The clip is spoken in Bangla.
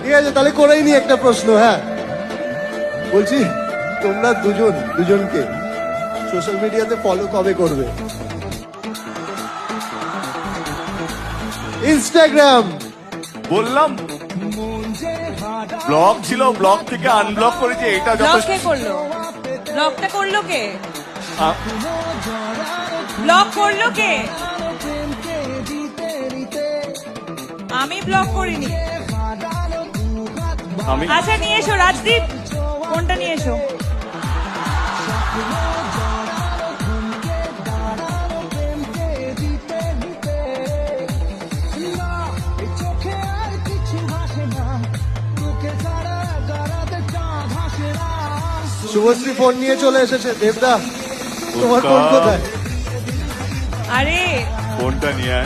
ঠিক আছে, তাহলে করেই নি একটা প্রশ্ন। হ্যাঁ, বলছি তোমরা দুজনকে সোশ্যাল মিডিয়াতে ফলো কবে করবে? ইনস্টাগ্রাম। বললাম ব্লগ ছিল, ব্লগ থেকে আনব্লক করেছে, এটা ব্লক যথেষ্ট। কে করলো? ব্লকটা করলো কে? আ- ব্লক করলো কে? আমি ব্লক করিনি। আমি আচ্ছা নিয়ে এসো রাজদীপ, ফোনটা নিয়ে এসো। শুভশ্রী ফোন নিয়ে চলে এসেছে। দেবদা, তোমার ফোন কোথায়? আরে ফোনটা নিয়ে আয়।